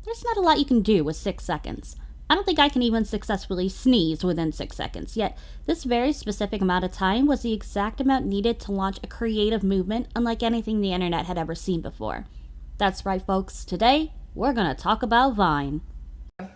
There's not a lot you can do with 6 seconds. I don't think I can even successfully sneeze within 6 seconds, yet this very specific amount of time was the exact amount needed to launch a creative movement unlike anything the internet had ever seen before. That's right, folks. Today, we're gonna talk about Vine.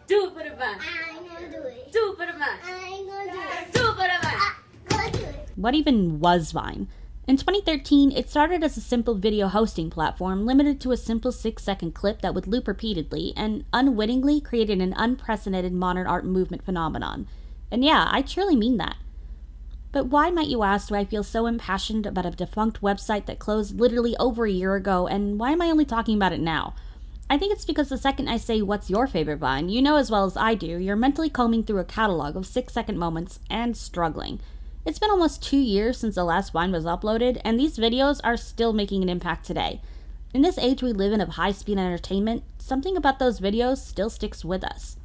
Do it for the Vine. I ain't gonna do it. Do it for the Vine. I ain't gonna do it. Do it for the Vine. Gonna do it. What even was Vine? In 2013, it started as a simple video hosting platform limited to a simple 6-second clip that would loop repeatedly and unwittingly created an unprecedented modern art movement phenomenon. And yeah, I truly mean that. But why, might you ask, do I feel so impassioned about a defunct website that closed literally over a year ago, and why am I only talking about it now? I think it's because the second I say what's your favorite Vine, you know as well as I do, you're mentally combing through a catalog of 6-second moments and struggling. It's been almost 2 years since the last Vine was uploaded, and these videos are still making an impact today. In this age we live in of high-speed entertainment, something about those videos still sticks with us.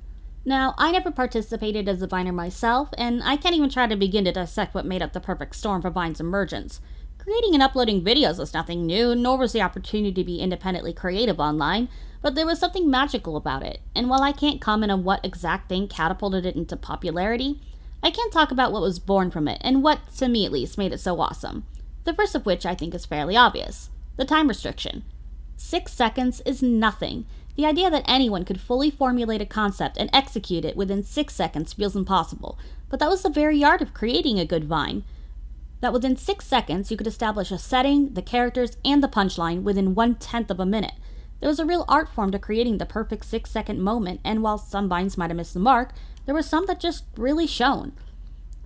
Now, I never participated as a Viner myself, and I can't even try to begin to dissect what made up the perfect storm for Vine's emergence. Creating and uploading videos was nothing new, nor was the opportunity to be independently creative online, but there was something magical about it, and while I can't comment on what exact thing catapulted it into popularity, I can talk about what was born from it, and what, to me at least, made it so awesome. The first of which I think is fairly obvious: the time restriction. 6 seconds is nothing. The idea that anyone could fully formulate a concept and execute it within 6 seconds feels impossible, but that was the very art of creating a good Vine. That within 6 seconds you could establish a setting, the characters, and the punchline within 1/10 of a minute. There was a real art form to creating the perfect 6-second moment, and while some Vines might have missed the mark, there were some that just really shone.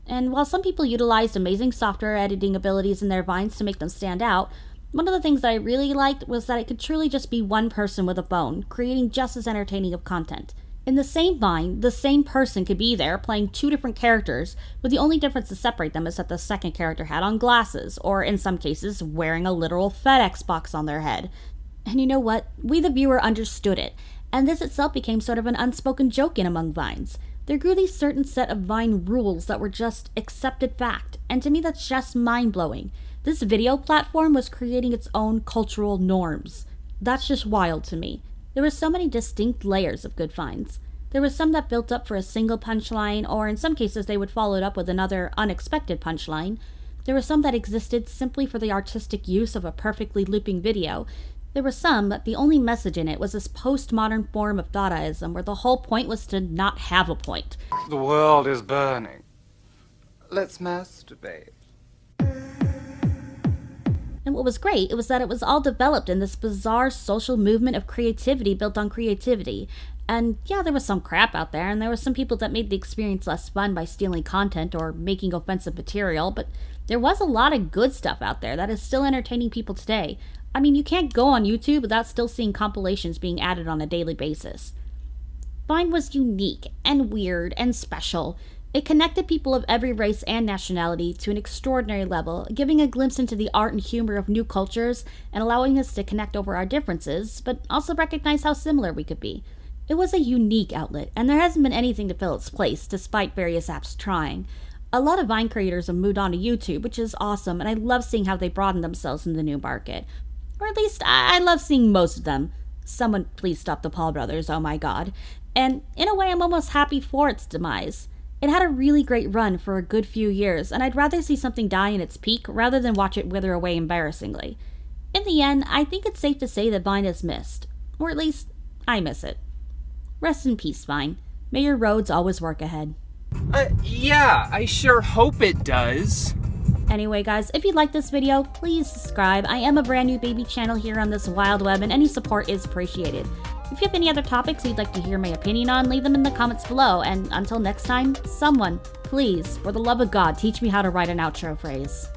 And while some people utilized amazing software editing abilities in their Vines to make them stand out, one of the things that I really liked was that it could truly just be one person with a phone, creating just as entertaining of content. In the same Vine, the same person could be there playing 2 different characters, with the only difference to separate them is that the second character had on glasses, or in some cases, wearing a literal FedEx box on their head. And you know what? We the viewer understood it, and this itself became sort of an unspoken joke in among Vines. There grew these certain set of Vine rules that were just accepted fact, and to me that's just mind-blowing. This video platform was creating its own cultural norms. That's just wild to me. There were so many distinct layers of good Vines. There were some that built up for a single punchline, or in some cases they would follow it up with another unexpected punchline. There were some that existed simply for the artistic use of a perfectly looping video. There were some that the only message in it was this postmodern form of Dadaism where the whole point was to not have a point. The world is burning. Let's masturbate. And what was great, it was that it was all developed in this bizarre social movement of creativity built on creativity. And yeah, there was some crap out there, and there were some people that made the experience less fun by stealing content or making offensive material, but there was a lot of good stuff out there that is still entertaining people today. I mean, you can't go on YouTube without still seeing compilations being added on a daily basis. Vine was unique and weird and special. It connected people of every race and nationality to an extraordinary level, giving a glimpse into the art and humor of new cultures and allowing us to connect over our differences, but also recognize how similar we could be. It was a unique outlet, and there hasn't been anything to fill its place, despite various apps trying. A lot of Vine creators have moved on to YouTube, which is awesome, and I love seeing how they broaden themselves in the new market. Or at least, I love seeing most of them. Someone please stop the Paul brothers, oh my god. And in a way, I'm almost happy for its demise. It had a really great run for a good few years, and I'd rather see something die in its peak rather than watch it wither away embarrassingly. In the end, I think it's safe to say that Vine is missed. Or at least, I miss it. Rest in peace, Vine. May your roads always work ahead. Yeah, I sure hope it does. Anyway guys, if you like this video, please subscribe. I am a brand new baby channel here on this wild web, and any support is appreciated. If you have any other topics you'd like to hear my opinion on, leave them in the comments below, and until next time, someone, please, for the love of God, teach me how to write an outro phrase.